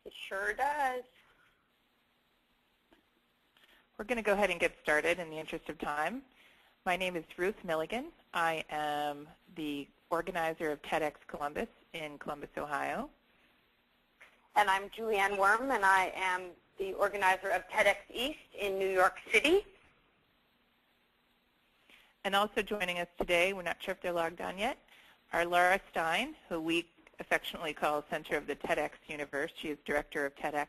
It sure does. We're going to go ahead and get started in the interest of time. My name is Ruth Milligan. I am the organizer of TEDx Columbus in Columbus, Ohio. And I'm Julianne Worm, and I am the organizer of TEDx East in New York City. And also joining us today, we're not sure if they're logged on yet, are Laura Stein, who we affectionately call Center of the TEDx Universe. She is Director of TEDx.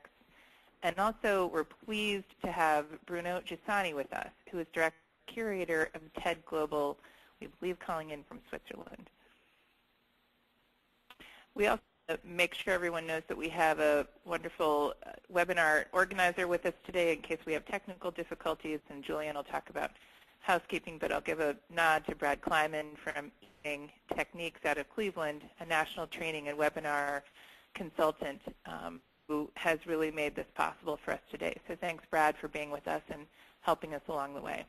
And also, we're pleased to have Bruno Giussani with us, who is Director Curator of TED Global, we believe calling in from Switzerland. We also make sure everyone knows that we have a wonderful webinar organizer with us today in case we have technical difficulties, and Julianne will talk about housekeeping, but I'll give a nod to Brad Kleiman from Techniques out of Cleveland, a national training and webinar consultant who has really made this possible for us today. So thanks, Brad, for being with us and helping us along the way.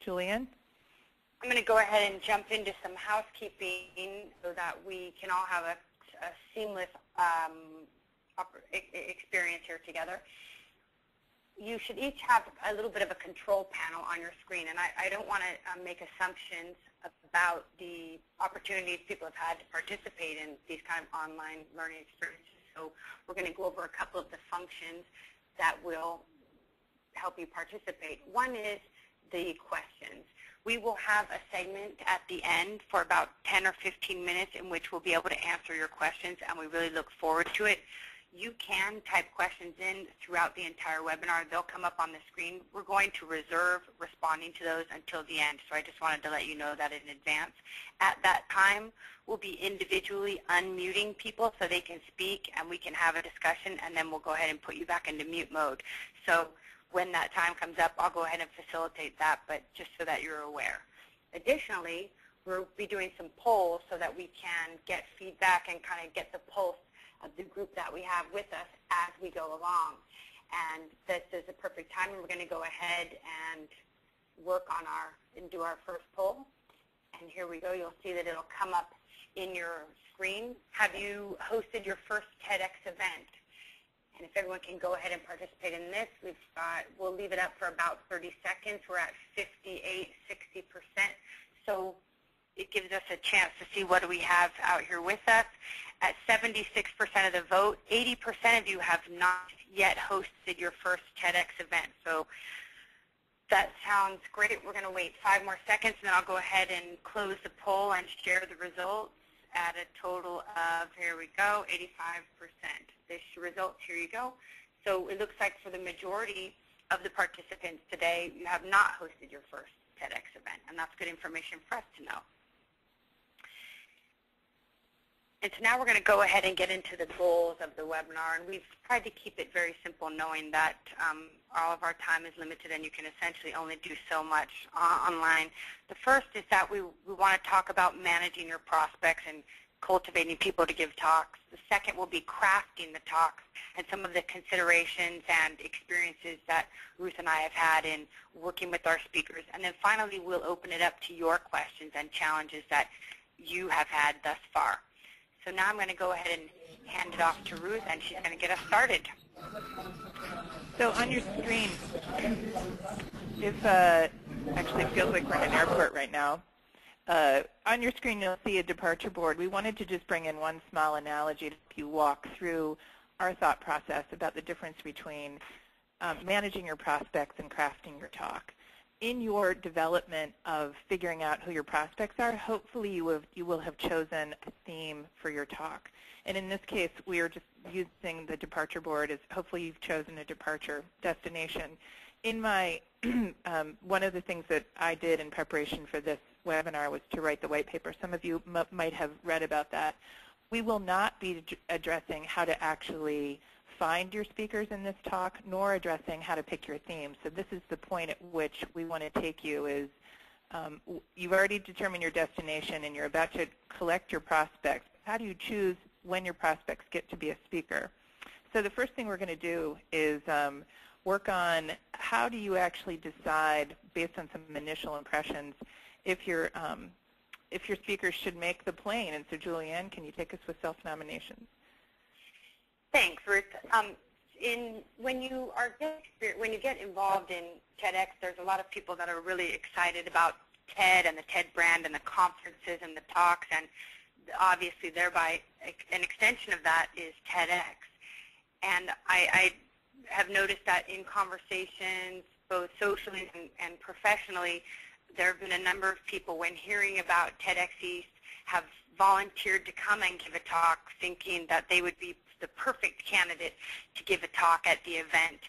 Julianne? I'm going to go ahead and jump into some housekeeping so that we can all have a seamless experience here together. You should each have a little bit of a control panel on your screen, and I don't want to make assumptions about the opportunities people have had to participate in these kind of online learning experiences. So we're going to go over a couple of the functions that will help you participate. One is the questions. We will have a segment at the end for about 10 or 15 minutes in which we'll be able to answer your questions, and we really look forward to it. You can type questions in throughout the entire webinar. They'll come up on the screen. We're going to reserve responding to those until the end, so I just wanted to let you know that in advance. At that time, we'll be individually unmuting people so they can speak and we can have a discussion, and then we'll go ahead and put you back into mute mode. So when that time comes up, I'll go ahead and facilitate that, but just so that you're aware. Additionally, we'll be doing some polls so that we can get feedback and kind of get the pulse of the group that we have with us as we go along. And this is a perfect time. We're going to go ahead and work on and do our first poll. And here we go. You'll see that it'll come up in your screen. Have you hosted your first TEDx event? And if everyone can go ahead and participate in this, we'll leave it up for about 30 seconds. We're at 58, 60%. So it gives us a chance to see what do we have out here with us. At 76% of the vote, 80% of you have not yet hosted your first TEDx event. So that sounds great. We're going to wait 5 more seconds, and then I'll go ahead and close the poll and share the results at a total of, here we go, 85%. The results, here you go. So it looks like for the majority of the participants today, you have not hosted your first TEDx event, and that's good information for us to know. And so now we're going to go ahead and get into the goals of the webinar, and we've tried to keep it very simple, knowing that all of our time is limited and you can essentially only do so much online. The first is that we want to talk about managing your prospects and cultivating people to give talks. The second will be crafting the talks and some of the considerations and experiences that Ruth and I have had in working with our speakers. And then finally, we'll open it up to your questions and challenges that you have had thus far. So now I'm going to go ahead and hand it off to Ruth, and she's going to get us started. So on your screen, actually it feels like we're in an airport right now. On your screen, you'll see a departure board. We wanted to just bring in one small analogy to help you walk through our thought process about the difference between managing your prospects and crafting your talk. In your development of figuring out who your prospects are, hopefully you will have chosen a theme for your talk. And in this case, we are just using the departure board as hopefully you've chosen a departure destination. In my, one of the things that I did in preparation for this webinar was to write the white paper. Some of you might have read about that. We will not be addressing how to actually find your speakers in this talk, nor addressing how to pick your theme. So this is the point at which we want to take you is you've already determined your destination and you're about to collect your prospects. How do you choose when your prospects get to be a speaker? So the first thing we're going to do is work on how do you actually decide, based on some initial impressions, if your speakers should make the plane. And so Julianne, can you take us with self-nominations? Thanks, Ruth. When you get involved in TEDx, there's a lot of people that are really excited about TED and the TED brand and the conferences and the talks, and obviously thereby an extension of that is TEDx. And I have noticed that in conversations, both socially and professionally, there have been a number of people, when hearing about TEDx East, have volunteered to come and give a talk, thinking that they would be the perfect candidate to give a talk at the event.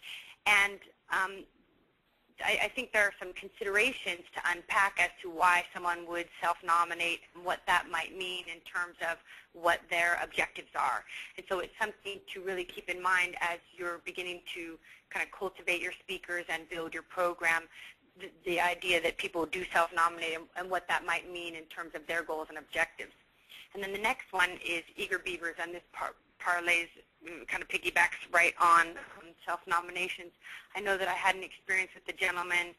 And I think there are some considerations to unpack as to why someone would self-nominate and what that might mean in terms of what their objectives are. And so it's something to really keep in mind as you're beginning to kind of cultivate your speakers and build your program, the idea that people do self-nominate and what that might mean in terms of their goals and objectives. And then the next one is Eager Beavers, and this parlays, kind of piggybacks right on self-nominations. I know that I had an experience with the gentleman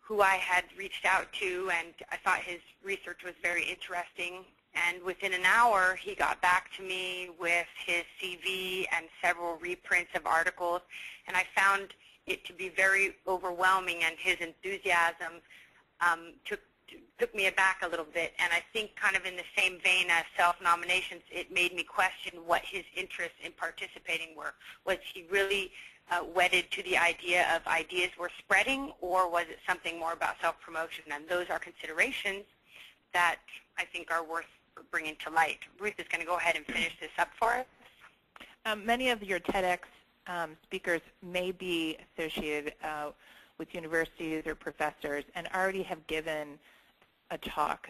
who I had reached out to, and I thought his research was very interesting. And within an hour, he got back to me with his CV and several reprints of articles, and I found it to be very overwhelming, and his enthusiasm took me aback a little bit. And I think kind of in the same vein as self-nominations, it made me question what his interests in participating were. Was he really wedded to the idea of ideas were spreading, or was it something more about self-promotion? And those are considerations that I think are worth bringing to light. Ruth is going to go ahead and finish this up for us. Many of your TEDx speakers may be associated with universities or professors and already have given a talk.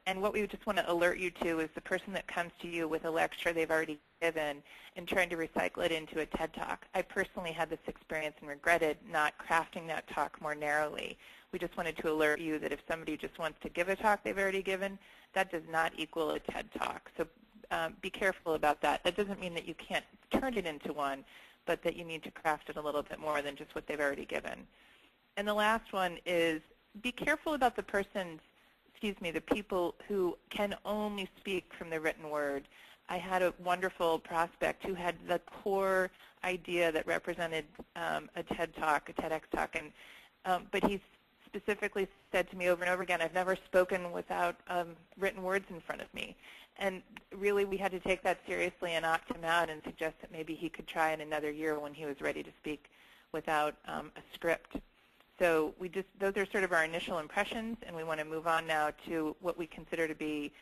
And what we just want to alert you to is the person that comes to you with a lecture they've already given and trying to recycle it into a TED Talk. I personally had this experience and regretted not crafting that talk more narrowly. We just wanted to alert you that if somebody just wants to give a talk they've already given, that does not equal a TED Talk. So be careful about that. That doesn't mean that you can't turn it into one, but that you need to craft it a little bit more than just what they've already given. And the last one is be careful about the people who can only speak from the written word. I had a wonderful prospect who had the core idea that represented a TED Talk, a TEDx talk, and but he specifically said to me over and over again, I've never spoken without written words in front of me. And really we had to take that seriously and opt him out and suggest that maybe he could try in another year when he was ready to speak without a script. So those are sort of our initial impressions, and we want to move on now to what we consider to be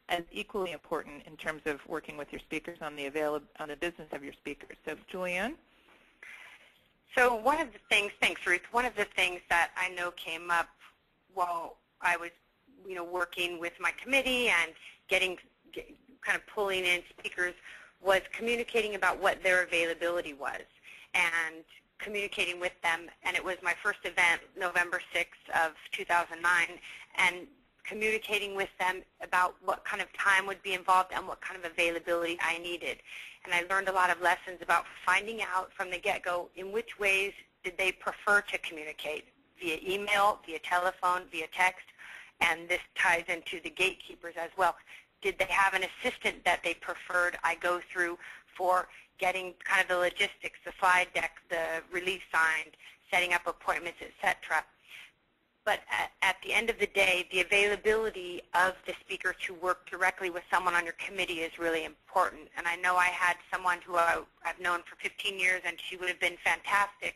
as equally important in terms of working with your speakers on the business of your speakers. So Julianne? So one of the things, thanks Ruth, one of the things that I know came up while I was working with my committee and kind of pulling in speakers was communicating about what their availability was and communicating with them. And it was my first event, November 6th of 2009, and communicating with them about what kind of time would be involved and what kind of availability I needed. And I learned a lot of lessons about finding out from the get-go in which ways did they prefer to communicate, via email, via telephone, via text, and this ties into the gatekeepers as well. Did they have an assistant that they preferred I go through for getting kind of the logistics, the slide deck, the release signed, setting up appointments, etc. But at the end of the day, the availability of the speaker to work directly with someone on your committee is really important. And I know I had someone who I've known for 15 years, and she would have been fantastic,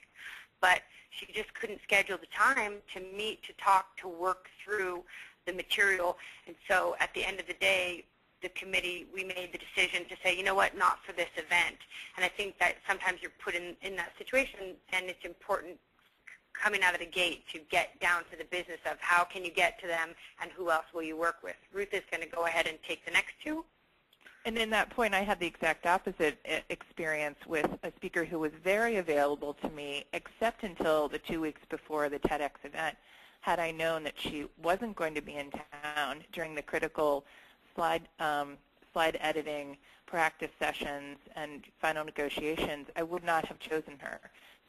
but she just couldn't schedule the time to meet, to talk, to work through the material. And so at the end of the day, the committee, we made the decision to say, you know what, not for this event. And I think that sometimes you're put in that situation, and it's important coming out of the gate to get down to the business of how can you get to them and who else will you work with. Ruth is going to go ahead and take the next two. And in that point, I had the exact opposite experience with a speaker who was very available to me, except until the 2 weeks before the TEDx event. Had I known that she wasn't going to be in town during the critical slide editing, practice sessions, and final negotiations, I would not have chosen her.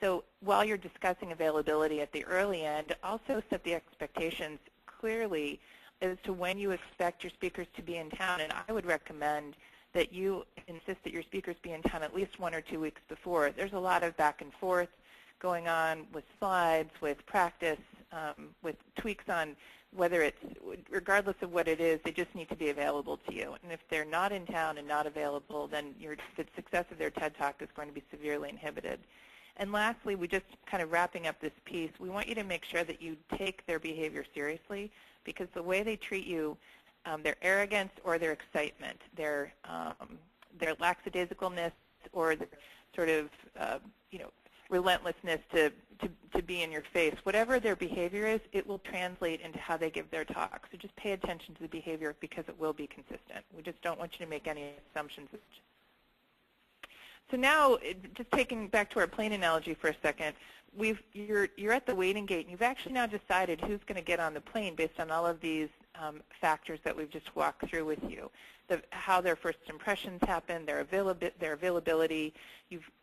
So while you're discussing availability at the early end, also set the expectations clearly as to when you expect your speakers to be in town. And I would recommend that you insist that your speakers be in town at least 1 or 2 weeks before. There's a lot of back and forth going on with slides, with practice, with tweaks on whether it's, regardless of what it is, they just need to be available to you. And if they're not in town and not available, then the success of their TED Talk is going to be severely inhibited. And lastly, we just kind of wrapping up this piece, we want you to make sure that you take their behavior seriously, because the way they treat you, their arrogance or their excitement, their lackadaisicalness or their sort of relentlessness to be in your face, whatever their behavior is, it will translate into how they give their talk. So just pay attention to the behavior because it will be consistent. We just don't want you to make any assumptions. So now, just taking back to our plane analogy for a second, you're at the waiting gate, and you've actually now decided who's going to get on the plane based on all of these factors that we've just walked through with you. How their first impressions happen, their availability,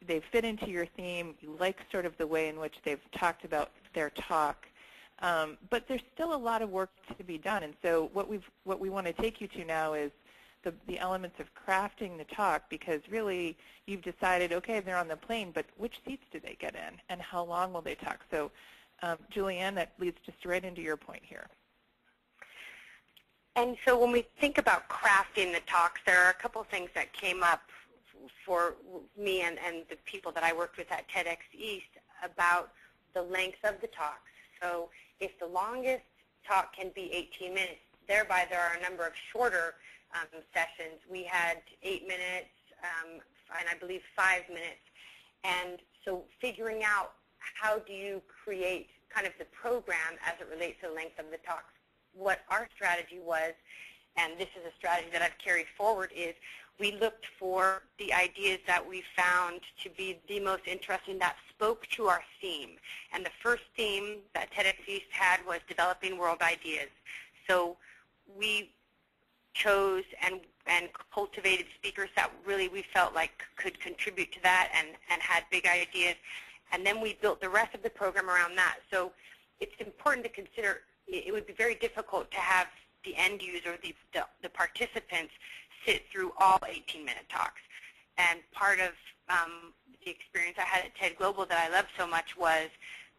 they fit into your theme, you like sort of the way in which they've talked about their talk. But there's still a lot of work to be done, and so what we want to take you to now is the elements of crafting the talk, because really you've decided, okay, they're on the plane, but which seats do they get in, and how long will they talk? So Julianne, that leads just right into your point here. And so when we think about crafting the talks, there are a couple of things that came up for me and the people that I worked with at TEDx East about the length of the talks. So if the longest talk can be 18 minutes, thereby there are a number of shorter sessions. We had 8 minutes and I believe 5 minutes. And so figuring out how do you create kind of the program as it relates to the length of the talks. What our strategy was, and this is a strategy that I've carried forward, is we looked for the ideas that we found to be the most interesting that spoke to our theme. And the first theme that TEDx East had was developing world ideas. So we chose and cultivated speakers that really we felt like could contribute to that and had big ideas. And then we built the rest of the program around that. So it's important to consider it would be very difficult to have the end user, the participants, sit through all 18-minute talks. And part of the experience I had at TED Global that I loved so much was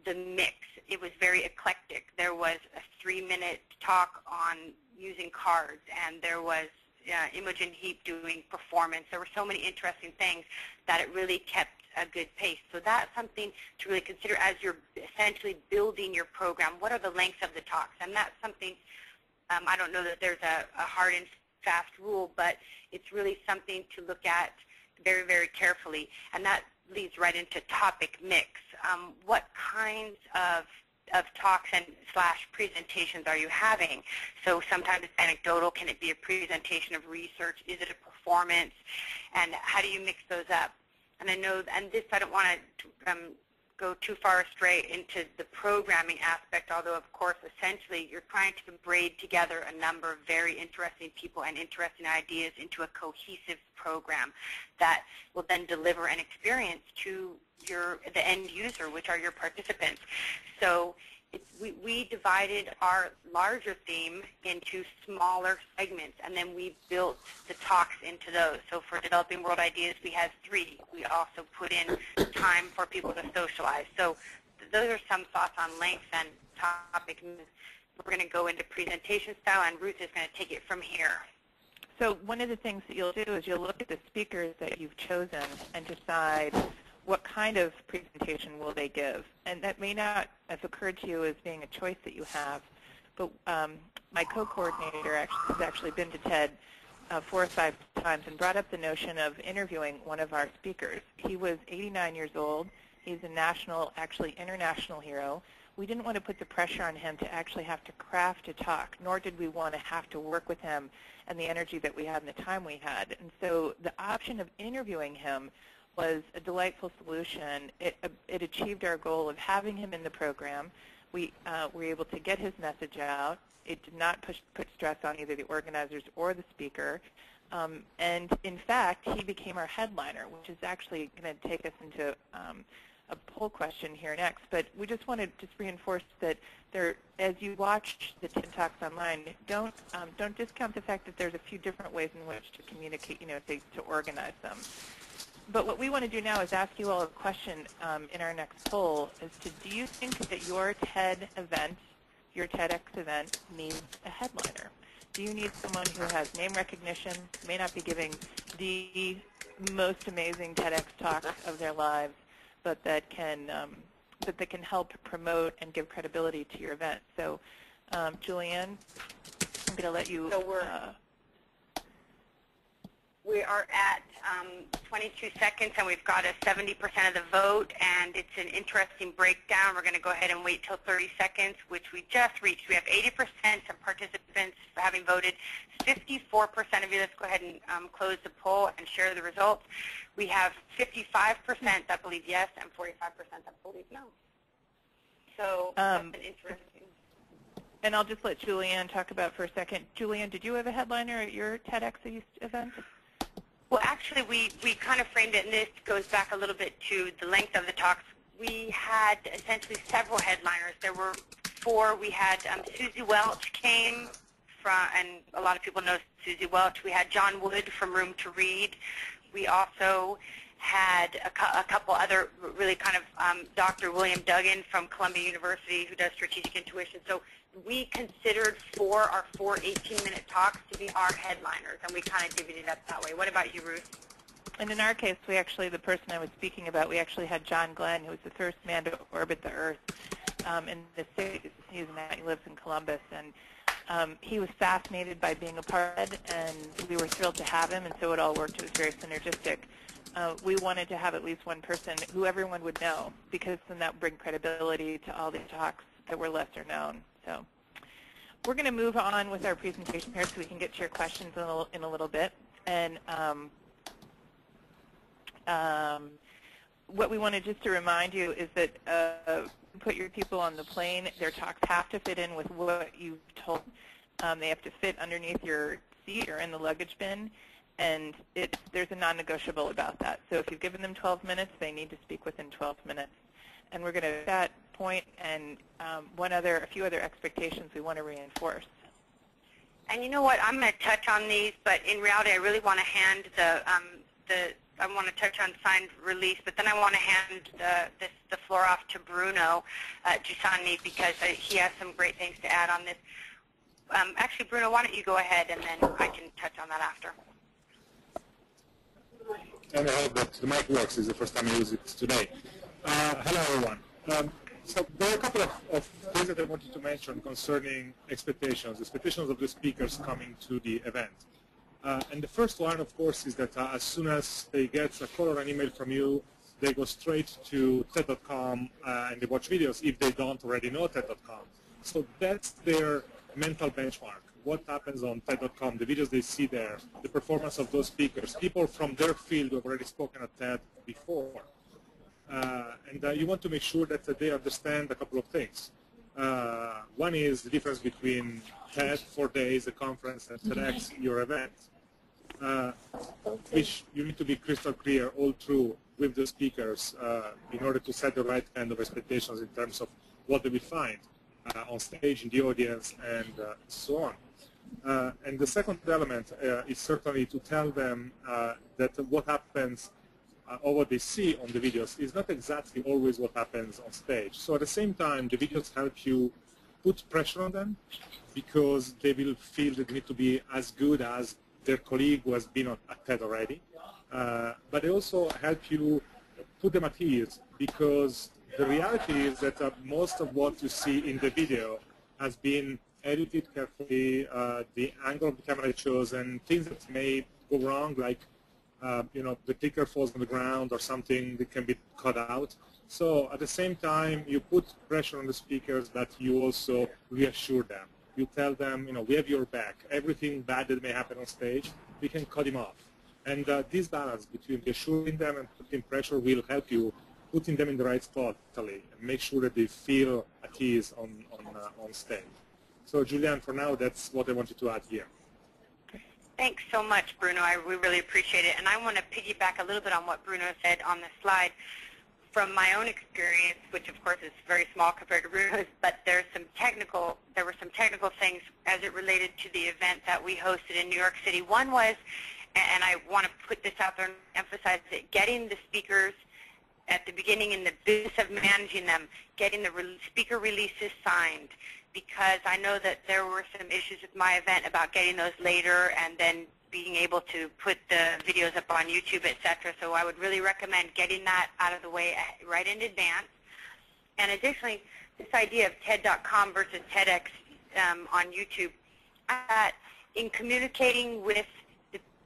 the mix. It was very eclectic. There was a 3-minute talk on using cards, and there was Imogen Heap doing performance. There were so many interesting things that it really kept a good pace. So that's something to really consider as you're essentially building your program. What are the lengths of the talks? And that's something, I don't know that there's a hard and fast rule, but it's really something to look at very, very carefully. And that leads right into topic mix. What kinds of talks and / presentations are you having? So sometimes it's anecdotal. Can it be a presentation of research? Is it a performance? And how do you mix those up? And I know, and this I don't want to go too far astray into the programming aspect, although of course essentially you're trying to braid together a number of very interesting people and interesting ideas into a cohesive program that will then deliver an experience to the end user, which are your participants. So we divided our larger theme into smaller segments, and then we built the talks into those. So for developing world ideas, we had 3. We also put in time for people to socialize. So those are some thoughts on length and topic. We're going to go into presentation style, and Ruth is going to take it from here. So one of the things that you'll do is you'll look at the speakers that you've chosen and decide what kind of presentation will they give. And that may not have occurred to you as being a choice that you have, but my co-coordinator has actually been to TED 4 or 5 times and brought up the notion of interviewing one of our speakers. He was 89 years old. He's a national, actually international hero. We didn't want to put the pressure on him to actually have to craft a talk, nor did we want to have to work with him and the energy that we had and the time we had. And so the option of interviewing him was a delightful solution. It achieved our goal of having him in the program. We were able to get his message out. It did not put stress on either the organizers or the speaker. And in fact, he became our headliner, which is actually going to take us into poll question here next, but we just want to just reinforce that as you watch the TED Talks online, don't discount the fact that there's a few different ways in which to communicate, to organize them. But what we want to do now is ask you all a question in our next poll as to, do you think that your TED event, your TEDx event, needs a headliner? Do you need someone who has name recognition, may not be giving the most amazing TEDx talk of their lives, but that can help promote and give credibility to your event? So, Julianne, I'm going to let you. So we are at 22 seconds, and we've got a 70% of the vote, and it's an interesting breakdown. We're going to go ahead and wait till 30 seconds, which we just reached. We have 80% of participants having voted, 54% of you. Let's go ahead and close the poll and share the results. We have 55% that believe yes and 45% that believe no. So that's an interesting. And I'll just let Julianne talk about for a second. Julianne, did you have a headliner at your TEDx event? Well, actually, we kind of framed it, and this goes back a little bit to the length of the talks. We had essentially several headliners. There were 4. We had Susie Welch came from, and a lot of people know Susie Welch. We had John Wood from Room to Read. We also had a couple other really kind of Dr. William Duggan from Columbia University, who does strategic intuition. So we considered our 4 18-minute talks to be our headliners, and we kind of divvied it up that way. What about you, Ruth? And in our case, the person I was speaking about, we actually had John Glenn, who was the first man to orbit the Earth in the States. He lives in Columbus, and he was fascinated by being a part of it, and we were thrilled to have him, and so it all worked. It was very synergistic. We wanted to have at least one person who everyone would know, because then that would bring credibility to all the talks that were lesser known. So we're going to move on with our presentation here so we can get to your questions in a little bit. And what we wanted just to remind you is that put your people on the plane. Their talks have to fit in with what you've told. They have to fit underneath your seat or in the luggage bin. And there's a non-negotiable about that. So if you've given them 12 minutes, they need to speak within 12 minutes. And we're going to, at that point, and a few other expectations we want to reinforce. And you know what? I'm going to touch on these, but in reality, I really want to hand I want to touch on signed release, but then I want to hand the floor off to Bruno Giussani, because he has some great things to add on this. Actually, Bruno, why don't you go ahead, and then I can touch on that after. And I hope that the mic works. It's the first time I use it today. Hello, everyone. So there are a couple of things that I wanted to mention concerning expectations of the speakers coming to the event. And the first one, of course, is that as soon as they get a call or an email from you, they go straight to TED.com and they watch videos if they don't already know TED.com. So that's their mental benchmark. What happens on TED.com, the videos they see there, the performance of those speakers, people from their field who have already spoken at TED before. And you want to make sure that they understand a couple of things. One is the difference between TED 4 days, a conference, and TEDx, your event, which you need to be crystal clear all through with the speakers in order to set the right kind of expectations in terms of what they will find on stage, in the audience, and so on. And the second element is certainly to tell them that what happens or what they see on the videos is not exactly always what happens on stage. So at the same time, the videos help you put pressure on them, because they will feel that they need to be as good as their colleague who has been at TED already. But they also help you put them at ease, because the reality is that most of what you see in the video has been edited carefully, the angle of the camera chosen, things that may go wrong, like the clicker falls on the ground or something that can be cut out. So at the same time, you put pressure on the speakers, but you also reassure them. You tell them, we have your back. Everything bad that may happen on stage, we can cut him off. And this balance between reassuring them and putting pressure will help you putting them in the right spot, and make sure that they feel at ease on stage. So Julianne, for now, that's what I wanted to add here. Thanks so much, Bruno. We really appreciate it. And I want to piggyback a little bit on what Bruno said on the slide. from my own experience, which of course is very small compared to Bruno's, but there were some technical things as it related to the event that we hosted in New York City. One was, and I want to put this out there and emphasize it, getting the speakers at the beginning in the business of managing them, getting the speaker releases signed, because I know that there were some issues with my event about getting those later and then being able to put the videos up on YouTube, etc. So I would really recommend getting that out of the way right in advance. And additionally, this idea of TED.com versus TEDx on YouTube, in communicating with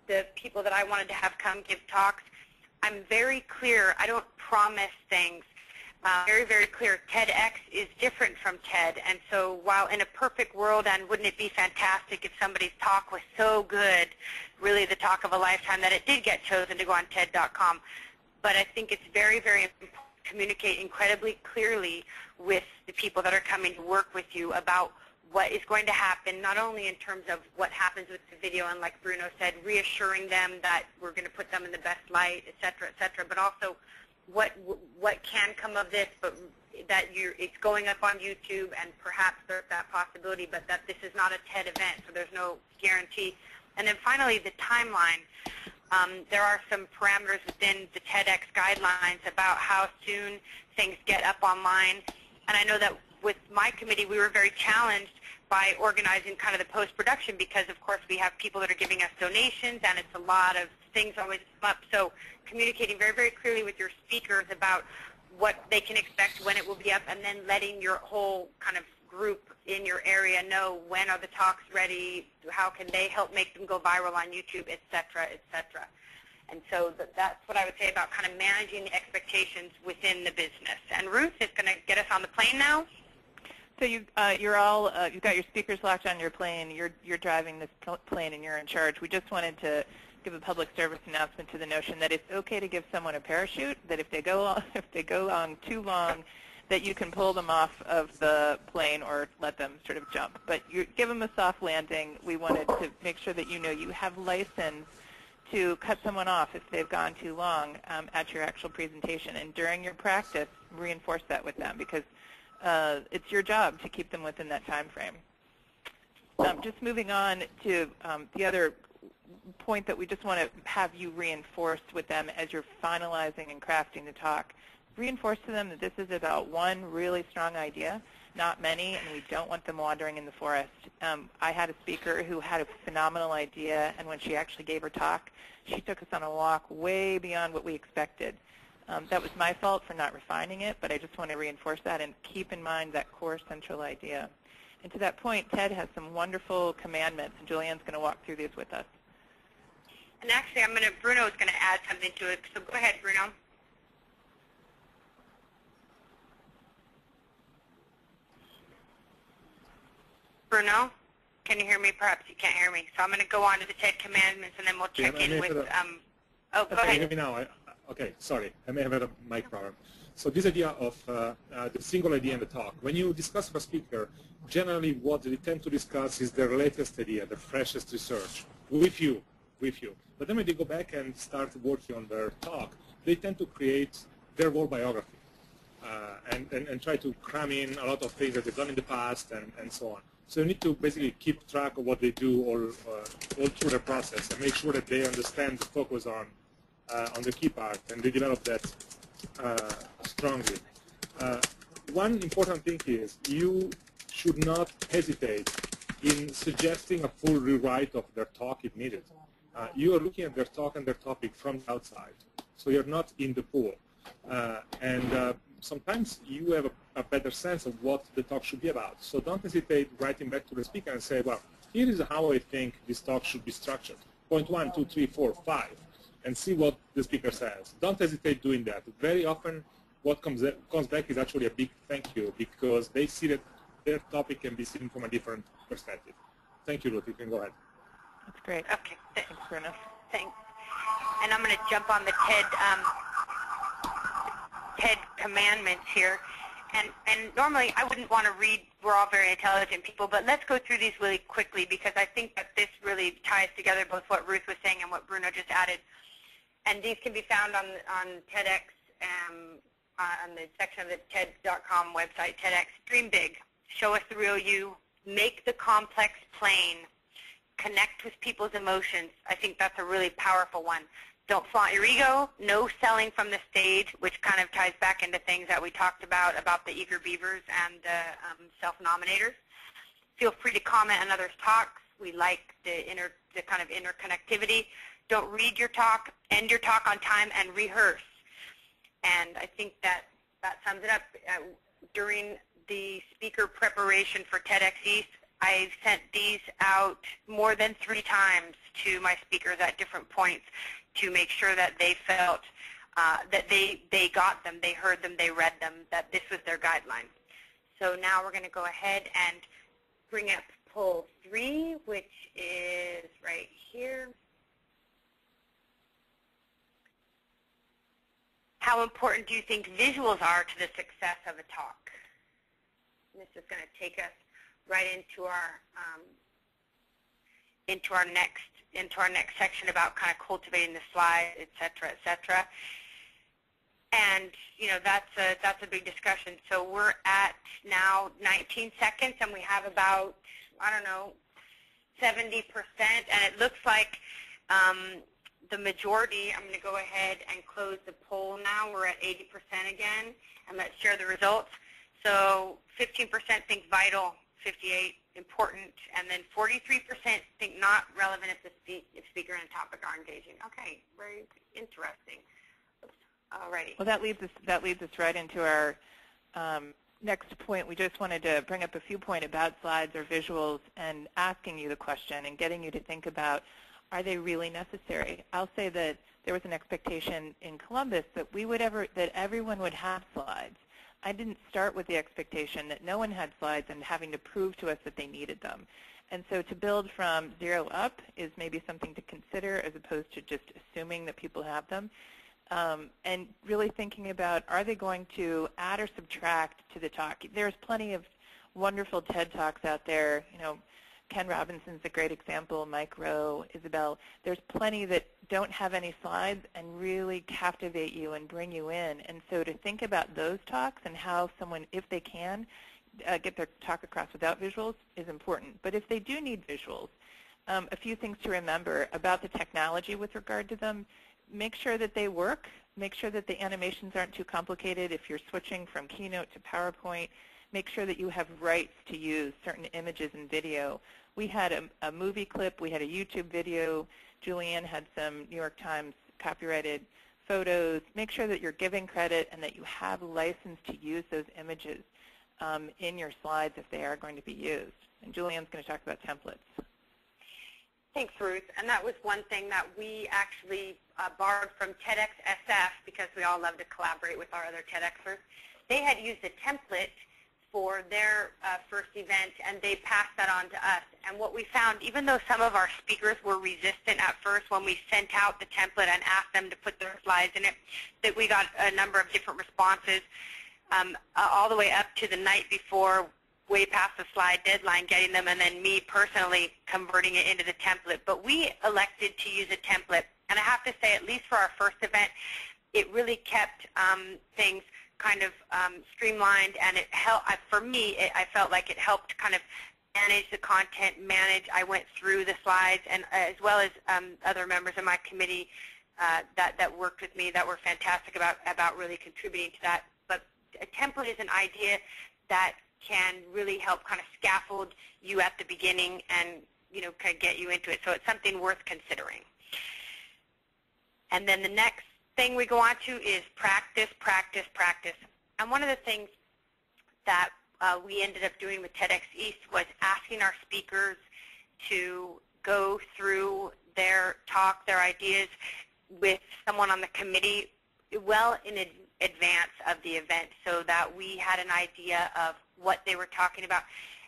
the people that I wanted to have come give talks, I'm very clear. I don't promise things. Very, very clear. TEDx is different from TED, and so while in a perfect world, and wouldn't it be fantastic if somebody's talk was so good, really the talk of a lifetime, that it did get chosen to go on TED.com, but I think it's very, very important to communicate incredibly clearly with the people that are coming to work with you about what is going to happen, not only in terms of what happens with the video, and like Bruno said, reassuring them that we're going to put them in the best light, et cetera, but also what can come of this, but that it's going up on YouTube, and perhaps there's that possibility, but that this is not a TED event, so there's no guarantee. And then finally, the timeline. There are some parameters within the TEDx guidelines about how soon things get up online, and I know that with my committee, we were very challenged by organizing kind of the post-production, because of course we have people that are giving us donations, and it's a lot of things always come up. So communicating very, very clearly with your speakers about what they can expect, when it will be up, and then letting your whole kind of group in your area know when are the talks ready, how can they help make them go viral on YouTube, et cetera, et cetera. And so that's what I would say about kind of managing the expectations within the business. And Ruth is going to get us on the plane now. So you've got your speakers locked on your plane. You're driving this plane, and you're in charge. We just wanted to give a public service announcement to the notion that it's okay to give someone a parachute. That if they go on too long, that you can pull them off of the plane or let them sort of jump. But you give them a soft landing. We wanted to make sure that you know you have license to cut someone off if they've gone too long at your actual presentation. And during your practice, reinforce that with them, because it's your job to keep them within that time frame. Just moving on to the other point that we just want to have you reinforce with them as you're finalizing and crafting the talk. Reinforce to them that this is about one really strong idea, not many, and we don't want them wandering in the forest. I had a speaker who had a phenomenal idea, and when she actually gave her talk, she took us on a walk way beyond what we expected. That was my fault for not refining it, but I just want to reinforce that and keep in mind that core central idea. And to that point, TED has some wonderful commandments, and Julianne's going to walk through these with us. And actually, Bruno is going to add something to it, so go ahead, Bruno. Bruno, can you hear me? Perhaps you can't hear me. So I'm going to go on to the TED commandments, and then we'll check in with, go ahead. Can you hear me now? Okay, sorry. I may have had a mic problem. So this idea of the single idea in the talk. When you discuss with a speaker, generally what they tend to discuss is their latest idea, the freshest research, with you. But then when they go back and start working on their talk, they tend to create their whole biography and try to cram in a lot of things that they've done in the past and so on. So you need to basically keep track of what they do all through the process and make sure that they understand the focus on the key part, and they develop that strongly. One important thing is you should not hesitate in suggesting a full rewrite of their talk if needed. You are looking at their talk and their topic from the outside, so you're not in the pool. And sometimes you have a better sense of what the talk should be about. So don't hesitate writing back to the speaker and say, well, here is how I think this talk should be structured. Point 1, 2, 3, 4, 5. And see what the speaker says. Don't hesitate doing that. Very often what comes back is actually a big thank you, because they see that their topic can be seen from a different perspective. Thank you, Ruth. You can go ahead. That's great. Okay. Thanks, Bruno. Thanks. And I'm going to jump on the TED commandments here. And normally I wouldn't want to read, we're all very intelligent people, but let's go through these really quickly, because I think that this really ties together both what Ruth was saying and what Bruno just added. And these can be found on TEDx on the section of the TED.com website, TEDx, dream big. Show us the real you. Make the complex plain. Connect with people's emotions. I think that's a really powerful one. Don't flaunt your ego. No selling from the stage, which kind of ties back into things that we talked about the eager beavers and the self-nominators. Feel free to comment on others' talks. We like the kind of interconnectivity. Don't read your talk. End your talk on time and rehearse. And I think that sums it up. During the speaker preparation for TEDx East, I've sent these out more than 3 times to my speakers at different points to make sure that they felt that they got them, they heard them, they read them, that this was their guideline. So now we're going to go ahead and bring up poll 3, which is right here. How important do you think visuals are to the success of a talk? And this is going to take us right into our next section about kind of cultivating the slide, et cetera, et cetera. And you know, that's a big discussion. So we're at now 19 seconds, and we have about, I don't know, 70%, and it looks like the majority. I'm going to go ahead and close the poll now. We're at 80% again, and let's share the results. So 15% think vital, 58 important, and then 43% think not relevant if the speaker and topic are engaging. Okay, very interesting. Alrighty. Well, that leads us right into our next point. We just wanted to bring up a few points about slides or visuals and asking you the question and getting you to think about, are they really necessary? I'll say that there was an expectation in Columbus that that everyone would have slides. I didn't start with the expectation that no one had slides and having to prove to us that they needed them. And so to build from 0 up is maybe something to consider as opposed to just assuming that people have them. And really thinking about, are they going to add or subtract to the talk? There's plenty of wonderful TED Talks out there. You know, Ken Robinson's a great example, Mike Rowe, Isabel. There's plenty that don't have any slides and really captivate you and bring you in. And so to think about those talks and how someone, if they can, get their talk across without visuals is important. But if they do need visuals, a few things to remember about the technology with regard to them. Make sure that they work. Make sure that the animations aren't too complicated. If you're switching from Keynote to PowerPoint, make sure that you have rights to use certain images and video. We had a movie clip. We had a YouTube video. Julianne had some New York Times copyrighted photos. Make sure that you're giving credit and that you have license to use those images in your slides if they are going to be used. And Julianne's going to talk about templates. Thanks, Ruth. And that was one thing that we actually borrowed from TEDx SF, because we all love to collaborate with our other TEDxers. They had used a template for their first event, and they passed that on to us. And what we found, even though some of our speakers were resistant at first when we sent out the template and asked them to put their slides in it, that we got a number of different responses all the way up to the night before, way past the slide deadline, getting them, and then me personally converting it into the template. But we elected to use a template, and I have to say, at least for our first event, it really kept things kind of streamlined, and it helped. For me, I felt like it helped kind of manage the content, I went through the slides, and as well as other members of my committee that worked with me that were fantastic about really contributing to that. But a template is an idea that can really help kind of scaffold you at the beginning and, you know, kind of get you into it. So it's something worth considering. And then the next thing we go on to is practice, practice, practice. And one of the things that we ended up doing with TEDx East was asking our speakers to go through their talk, their ideas, with someone on the committee well in advance of the event, so that we had an idea of what they were talking about,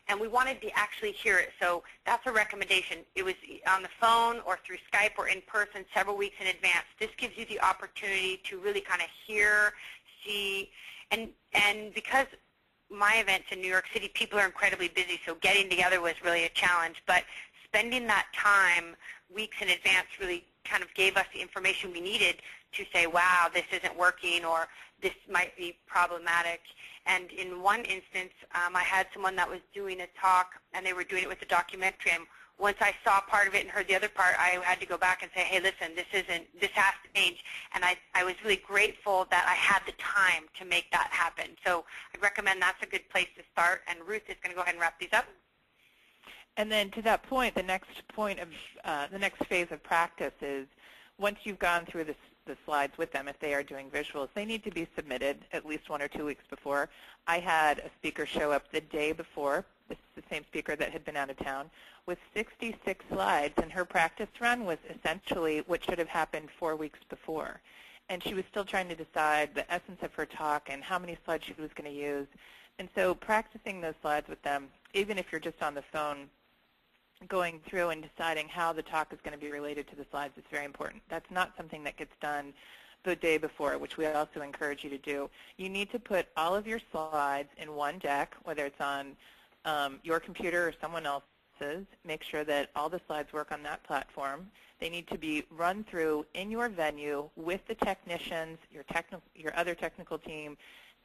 and we wanted to actually hear it. So that's a recommendation. It was on the phone or through Skype or in person several weeks in advance. This gives you the opportunity to really kind of hear, see, and because my events in New York City, people are incredibly busy, so getting together was really a challenge. But spending that time weeks in advance really kind of gave us the information we needed to say, wow, this isn't working, or this might be problematic. And in one instance, I had someone that was doing a talk, and they were doing it with a documentary. And once I saw part of it and heard the other part, I had to go back and say, hey, listen, this has to change. And I was really grateful that I had the time to make that happen. So I'd recommend that's a good place to start. And Ruth is going to go ahead and wrap these up. And then to that point, the next phase of practice is once you've gone through the slides with them, if they are doing visuals, they need to be submitted at least 1 or 2 weeks before. I had a speaker show up the day before, this is the same speaker that had been out of town, with 66 slides, and her practice run was essentially what should have happened 4 weeks before. And she was still trying to decide the essence of her talk and how many slides she was going to use. And so practicing those slides with them, even if you're just on the phone, going through and deciding how the talk is going to be related to the slides is very important. That's not something that gets done the day before, which we also encourage you to do. You need to put all of your slides in one deck, whether it's on your computer or someone else's. Make sure that all the slides work on that platform. They need to be run through in your venue with the technicians, your other technical team,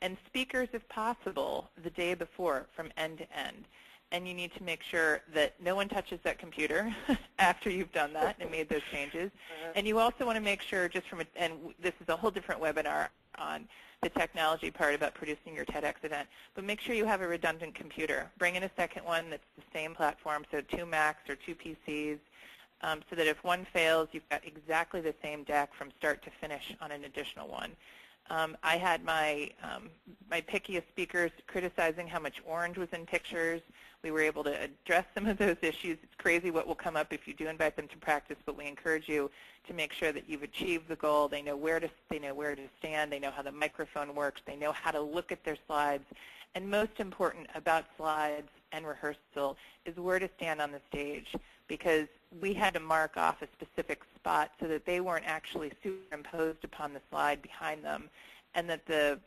and speakers if possible the day before from end to end. And you need to make sure that no one touches that computer after you've done that and made those changes. And you also want to make sure, just from and this is a whole different webinar on the technology part about producing your TEDx event, but make sure you have a redundant computer. Bring in a second one that's the same platform, so 2 Macs or 2 PCs, so that if one fails, you've got exactly the same deck from start to finish on an additional one. I had my pickiest speakers criticizing how much orange was in pictures. We were able to address some of those issues. It's crazy what will come up if you do invite them to practice, but we encourage you to make sure that you've achieved the goal. They know where to stand. They know how the microphone works. They know how to look at their slides. And most important about slides and rehearsal is where to stand on the stage, because we had to mark off a specific spot so that they weren't actually superimposed upon the slide behind them, and that the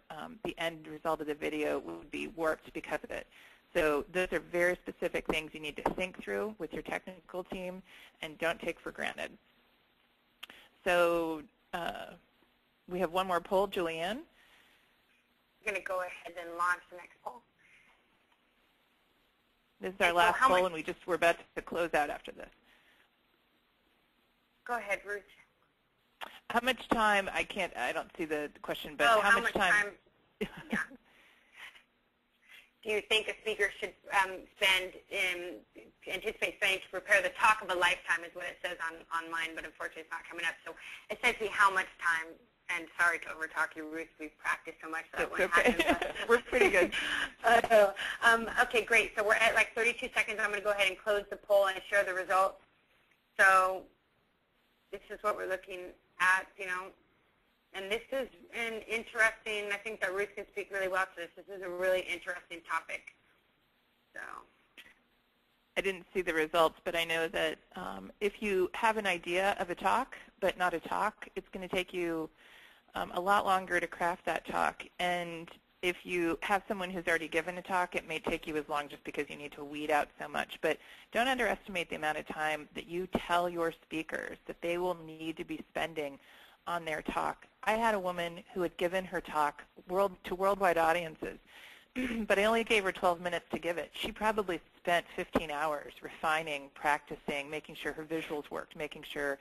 end result of the video would be warped because of it. So those are very specific things you need to think through with your technical team and don't take for granted. So we have one more poll. Julianne? I'm going to go ahead and launch the next poll. This is our last poll, and we're about to close out after this. Go ahead, Ruth. How much time, I don't see the question, but how much time yeah. Do you think a speaker should anticipate spending to prepare the talk of a lifetime is what it says on mine, but unfortunately it's not coming up. So essentially how much time, and sorry to overtalk you, Ruth, we've practiced so much that won't happen. We're pretty good. Okay, great. So we're at like 32 seconds. I'm going to go ahead and close the poll and share the results. So this is what we're looking at, and this is an interesting, I think that Ruth can speak really well to this. This is a really interesting topic. So I didn't see the results, but I know that if you have an idea of a talk, but not a talk, it's going to take you a lot longer to craft that talk. And if you have someone who's already given a talk, it may take you as long just because you need to weed out so much. But don't underestimate the amount of time that you tell your speakers that they will need to be spending on their talk. I had a woman who had given her talk to worldwide audiences, but I only gave her 12 minutes to give it. She probably spent 15 hours refining, practicing, making sure her visuals worked, making sure.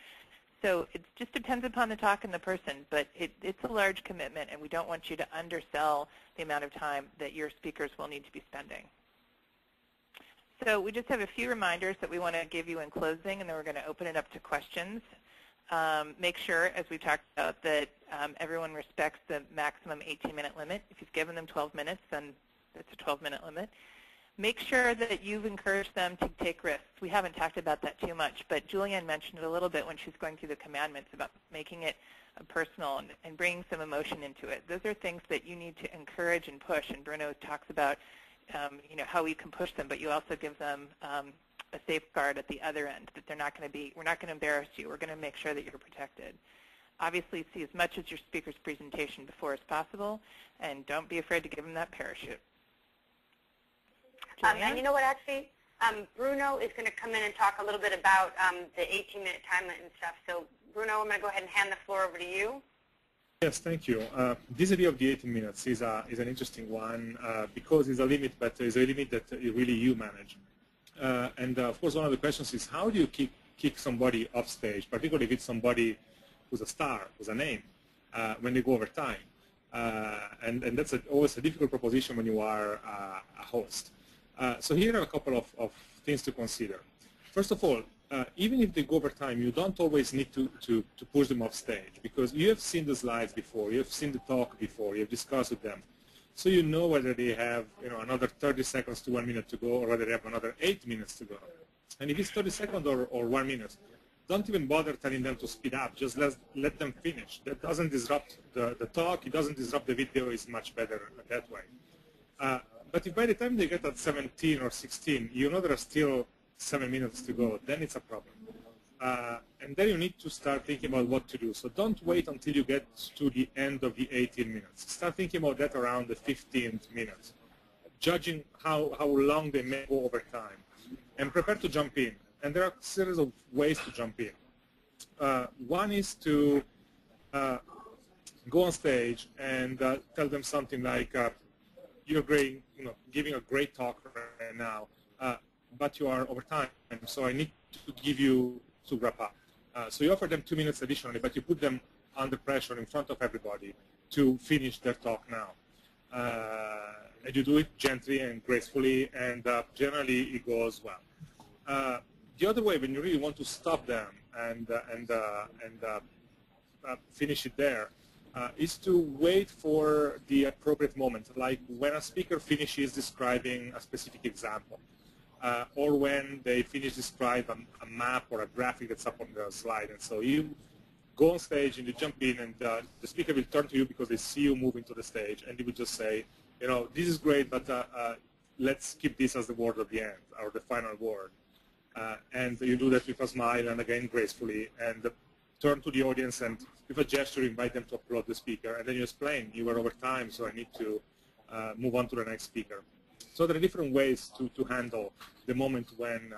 So it just depends upon the talk and the person, but it's a large commitment, and we don't want you to undersell the amount of time that your speakers will need to be spending. So we just have a few reminders that we want to give you in closing, and then we're going to open it up to questions. Make sure, as we talked about, that everyone respects the maximum 18-minute limit. If you've given them 12 minutes, then it's a 12-minute limit. Make sure that you've encouraged them to take risks. We haven't talked about that too much, but Julianne mentioned it a little bit when she was going through the commandments about making it personal and bringing some emotion into it. Those are things that you need to encourage and push, and Bruno talks about how we can push them, but you also give them a safeguard at the other end, that they're not going to be, we're not going to embarrass you. We're going to make sure that you're protected. Obviously, see as much as your speaker's presentation before as possible, and don't be afraid to give them that parachute. And you know what, actually, Bruno is going to come in and talk a little bit about the 18-minute time limit and stuff. So, Bruno, I'm going to go ahead and hand the floor over to you. Yes, thank you. This idea of the 18 minutes is an interesting one because it's a limit, but it's a limit that really you manage. And of course, one of the questions is how do you kick somebody off stage, particularly if it's somebody who's a star, who's a name, when they go over time. And that's always a difficult proposition when you are a host. So here are a couple of things to consider. First of all, even if they go over time, you don't always need to push them off stage because you have seen the slides before, you have seen the talk before, you have discussed with them. So you know whether they have another 30 seconds to 1 minute to go or whether they have another 8 minutes to go. And if it's 30 seconds or 1 minute, don't even bother telling them to speed up. Just let them finish. That doesn't disrupt the talk. It doesn't disrupt the video. It's much better that way. But if by the time they get at 17 or 16, you know there are still 7 minutes to go, then it's a problem. And then you need to start thinking about what to do. So don't wait until you get to the end of the 18 minutes. Start thinking about that around the 15th minute, judging how long they may go over time. And prepare to jump in. And there are a series of ways to jump in. One is to go on stage and tell them something like, you're great, giving a great talk right now, but you are over time, so I need to give you to wrap up. So you offer them 2 minutes additionally, but you put them under pressure in front of everybody to finish their talk now. And you do it gently and gracefully, and generally it goes well. The other way, when you really want to stop them and finish it there, is to wait for the appropriate moment, like when a speaker finishes describing a specific example, or when they finish describing a map or a graphic that's up on the slide. And so you go on stage and you jump in, and the speaker will turn to you because they see you moving to the stage, and they will just say, this is great, but let's keep this as the word of the end, or the final word. And you do that with a smile and again gracefully, and turn to the audience and with a gesture invite them to applaud the speaker, and then you explain, you were over time, so I need to move on to the next speaker. So there are different ways to handle the moment when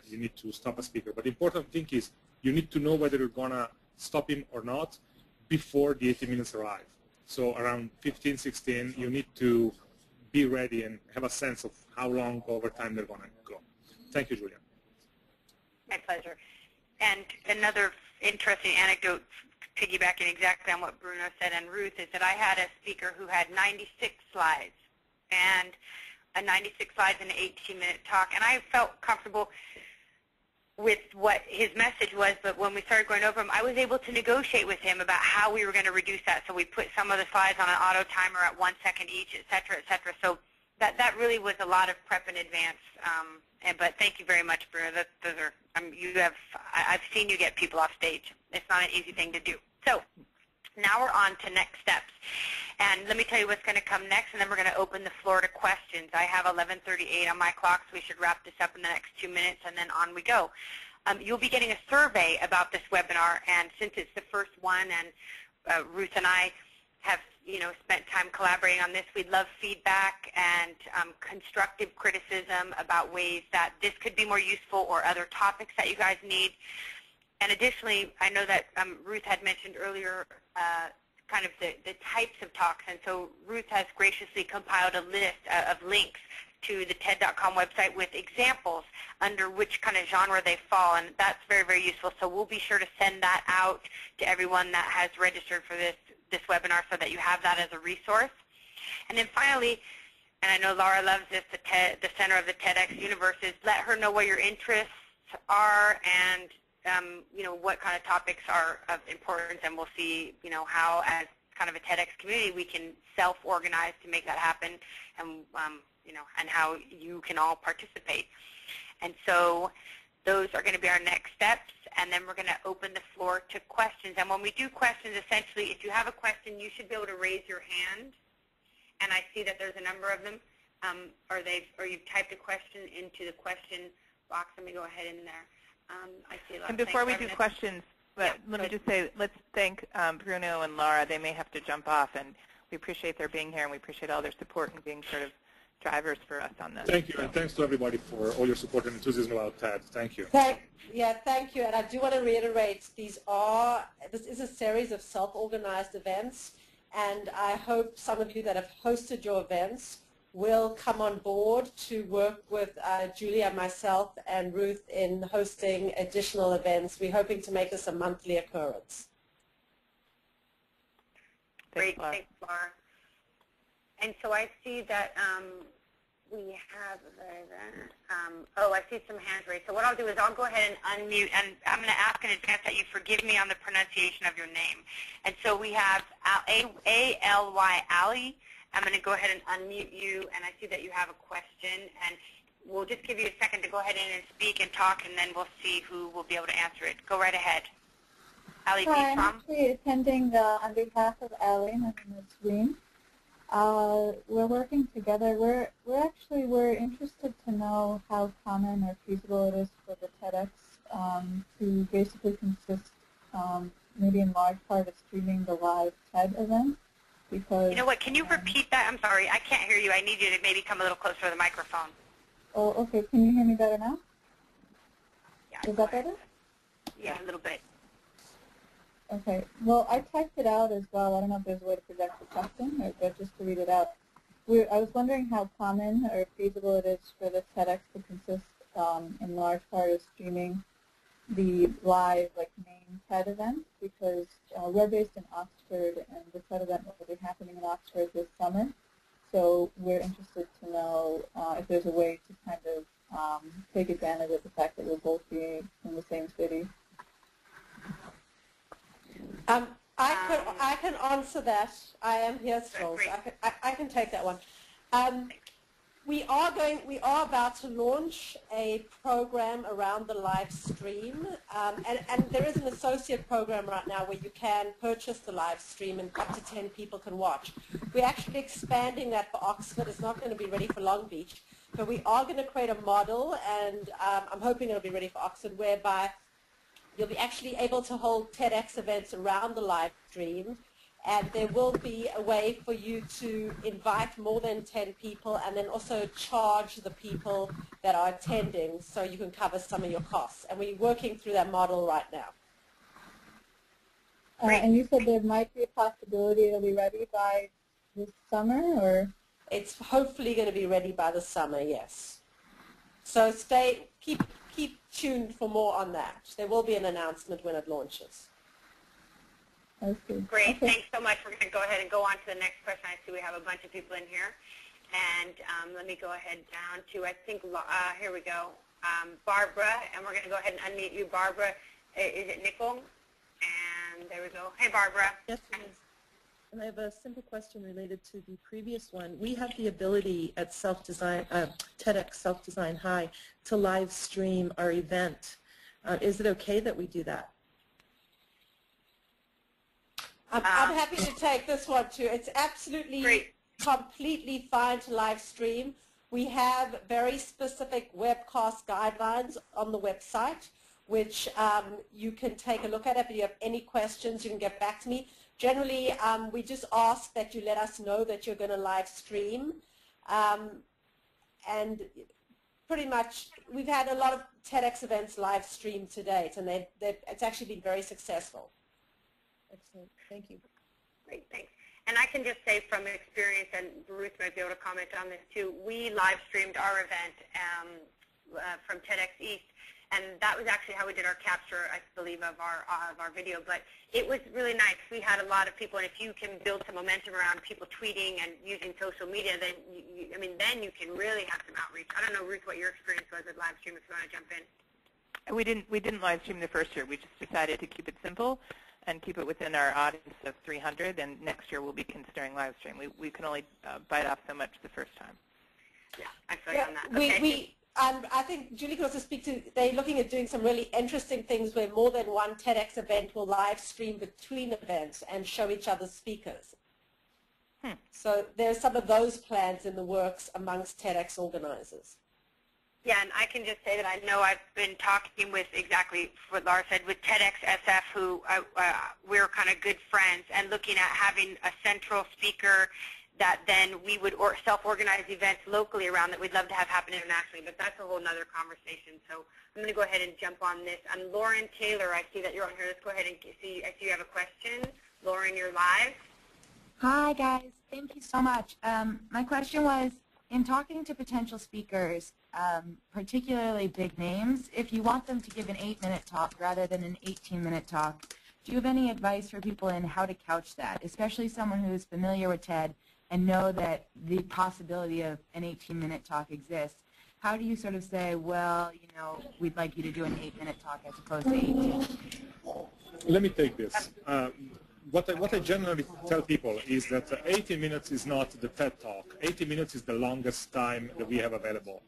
you need to stop a speaker. But the important thing is you need to know whether you're going to stop him or not before the 80 minutes arrive. So around 15, 16, you need to be ready and have a sense of how long over time they're going to go. Thank you, Julia. My pleasure. And another interesting anecdote, piggybacking exactly on what Bruno said and Ruth, is that I had a speaker who had 96 slides, and a 96 slides in an 18-minute talk, and I felt comfortable with what his message was, but when we started going over them, I was able to negotiate with him about how we were going to reduce that. So we put some of the slides on an auto timer at 1 second each, et cetera, et cetera. So that really was a lot of prep in advance. But thank you very much, Bruno. Those are I've seen you get people off stage. It's not an easy thing to do. So now we're on to next steps. And let me tell you what's going to come next, and then we're going to open the floor to questions. I have 11:38 on my clock, so we should wrap this up in the next 2 minutes, and then on we go. You'll be getting a survey about this webinar, and since it's the first one, and Ruth and I have spent time collaborating on this, we'd love feedback and constructive criticism about ways that this could be more useful or other topics that you guys need. And additionally, I know that Ruth had mentioned earlier kind of the types of talks, and so Ruth has graciously compiled a list of links to the TED.com website with examples under which kind of genre they fall, and that's very, very useful. So we'll be sure to send that out to everyone that has registered for this webinar so that you have that as a resource. And then finally, and I know Laura loves this, the center of the TEDx universe is let her know what your interests are and what kind of topics are of importance, and we'll see, how as kind of a TEDx community we can self-organize to make that happen, and and how you can all participate. And so those are going to be our next steps, and then we're going to open the floor to questions. And when we do questions, essentially, if you have a question, you should be able to raise your hand. And I see that there's a number of them. Or you've typed a question into the question box. Let me go ahead in there. I see a lot. And before we do questions, let me just say, let's thank Bruno and Laura. They may have to jump off, and we appreciate their being here, and we appreciate all their support and being sort of drivers for us on this. Thank you, and thanks to everybody for all your support and enthusiasm about TED. Thank you. Thank you. And I do want to reiterate, this is a series of self-organized events, and I hope some of you that have hosted your events will come on board to work with Julia, myself, and Ruth in hosting additional events. We're hoping to make this a monthly occurrence. Great, thanks, Laura. And so I see that we have, I see some hands raised. So what I'll do is I'll go ahead and unmute, and I'm going to ask in advance that you forgive me on the pronunciation of your name. And so we have A-L-Y, Ali. I'm going to go ahead and unmute you, and I see that you have a question, and we'll just give you a second to go ahead and speak and talk, and then we'll see who will be able to answer it. Go right ahead. Ali, Hi, I'm actually attending on behalf of Ali. My name is Reem. We're working together. We're interested to know how common or feasible it is for the TEDx to basically consist, maybe in large part, of streaming the live TED event. Because you know what? Can you repeat that? I'm sorry, I can't hear you. I need you to maybe come a little closer to the microphone. Oh, okay. Can you hear me better now? Yeah. Is that better? Yeah, a little bit. Okay. Well, I typed it out as well. I don't know if there's a way to project the question, or just to read it out. I was wondering how common or feasible it is for the TEDx to consist in large part of streaming the live, main TED event, because we're based in Oxford, and the TED event will be happening in Oxford this summer. So we're interested to know if there's a way to kind of take advantage of the fact that we'll both be in the same city. I can answer that. I am here still. So I can take that one. We are about to launch a program around the live stream, and there is an associate program right now where you can purchase the live stream and up to 10 people can watch. We're actually expanding that for Oxford. It's not going to be ready for Long Beach, but we are going to create a model, and I'm hoping it'll be ready for Oxford, whereby you'll be actually able to hold TEDx events around the live stream, and there will be a way for you to invite more than 10 people and then also charge the people that are attending so you can cover some of your costs. And we're working through that model right now. And you said there might be a possibility it'll be ready by this summer, or? It's hopefully going to be ready by the summer, yes. So keep tuned for more on that. There will be an announcement when it launches. Great. Okay. Thanks so much. We're going to go ahead and go on to the next question. I see we have a bunch of people in here. And let me go ahead down to, I think, here we go, Barbara. And we're going to go ahead and unmute you, Barbara. Is it Nicole? And there we go. Hey, Barbara. Yes, it is. And I have a simple question related to the previous one. We have the ability at TEDx Self-Design High to live stream our event. Is it okay that we do that? I'm happy to take this one too. It's absolutely completely fine to live stream. We have very specific webcast guidelines on the website, which you can take a look at. If you have any questions, you can get back to me. Generally, we just ask that you let us know that you're going to live stream. And pretty much, we've had a lot of TEDx events live streamed to date, and it's actually been very successful. Excellent. Thank you. Great, thanks. And I can just say from experience, and Ruth might be able to comment on this too, we live streamed our event from TEDx East, and that was actually how we did our capture, I believe, of our video. But it was really nice. We had a lot of people, and if you can build some momentum around people tweeting and using social media, then then you can really have some outreach. I don't know, Ruth, what your experience was with live stream. If you want to jump in. We didn't live stream the first year. We just decided to keep it simple and keep it within our audience of 300, and next year we'll be considering live stream. We can only bite off so much the first time. Yeah, I feel you on that. Okay. I think Julie can also speak to, they're looking at doing some really interesting things where more than one TEDx event will live stream between events and show each other's speakers. So there's some of those plans in the works amongst TEDx organizers. Yeah, and I can just say that I know I've been talking with exactly what Laura said with TEDx SF, who we're kind of good friends, and looking at having a central speaker that then we would self-organize events locally around that we'd love to have happen internationally, but that's a whole nother conversation. So I'm going to go ahead and jump on this. Lauren Taylor, I see that you're on here. Let's go ahead and I see you have a question. Lauren, you're live. Hi, guys. Thank you so much. My question was, in talking to potential speakers, particularly big names, if you want them to give an 8-minute talk rather than an 18-minute talk, do you have any advice for people in how to couch that, especially someone who's familiar with TED and know that the possibility of an 18-minute talk exists? How do you sort of say, well, you know, we'd like you to do an 8-minute talk as opposed to 18? Let me take this. What I generally tell people is that 80 minutes is not the TED Talk. 80 minutes is the longest time that we have available.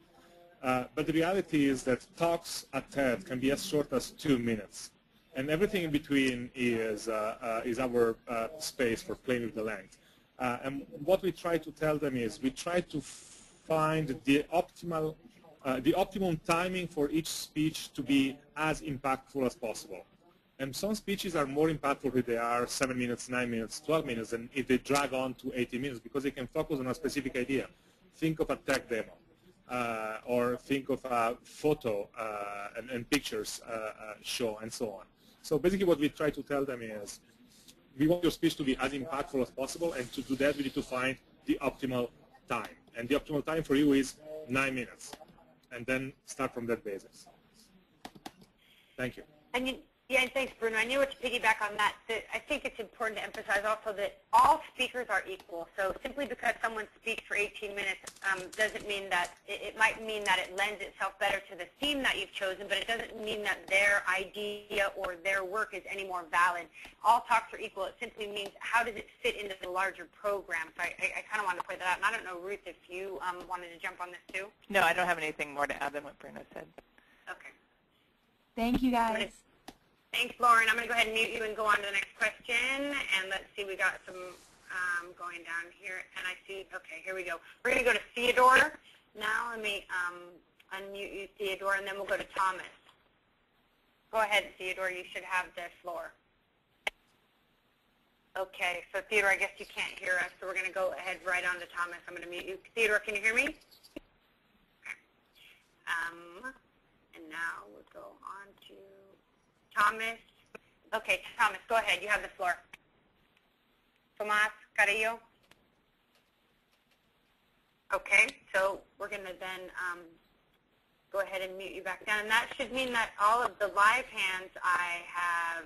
But the reality is that talks at TED can be as short as 2 minutes. And everything in between is our space for playing with the length. And what we try to tell them is we try to find the optimum timing for each speech to be as impactful as possible. And some speeches are more impactful if they are 7 minutes, 9 minutes, 12 minutes, than if they drag on to 80 minutes because they can focus on a specific idea. Think of a tech demo, or think of a photo and pictures show, and so on. So basically what we try to tell them is we want your speech to be as impactful as possible, and to do that we need to find the optimal time. And the optimal time for you is 9 minutes, and then start from that basis. Thank you. Yeah, and thanks, Bruno. I knew what to piggyback on that. I think it's important to emphasize also that all speakers are equal. So simply because someone speaks for 18 minutes doesn't mean that it might mean that it lends itself better to the theme that you've chosen, but it doesn't mean that their idea or their work is any more valid. All talks are equal. It simply means how does it fit into the larger program. So I kind of wanted to point that out. And I don't know, Ruth, if you wanted to jump on this too. No, I don't have anything more to add than what Bruno said. Okay. Thank you, guys. Thanks, Lauren. I'm going to go ahead and mute you and go on to the next question. And let's see, we got some going down here. And I see, okay, here we go. We're going to go to Theodore. Now let me unmute you, Theodore, and then we'll go to Thomas. Go ahead, Theodore. You should have the floor. Okay, so Theodore, I guess you can't hear us, so we're going to go ahead right on to Thomas. I'm going to mute you. Theodore, can you hear me? Okay. And now we'll go on to Thomas. Okay, Thomas, go ahead. You have the floor. Tomas Carrillo. Okay, so we're going to then go ahead and mute you back down. And that should mean that all of the live hands I have,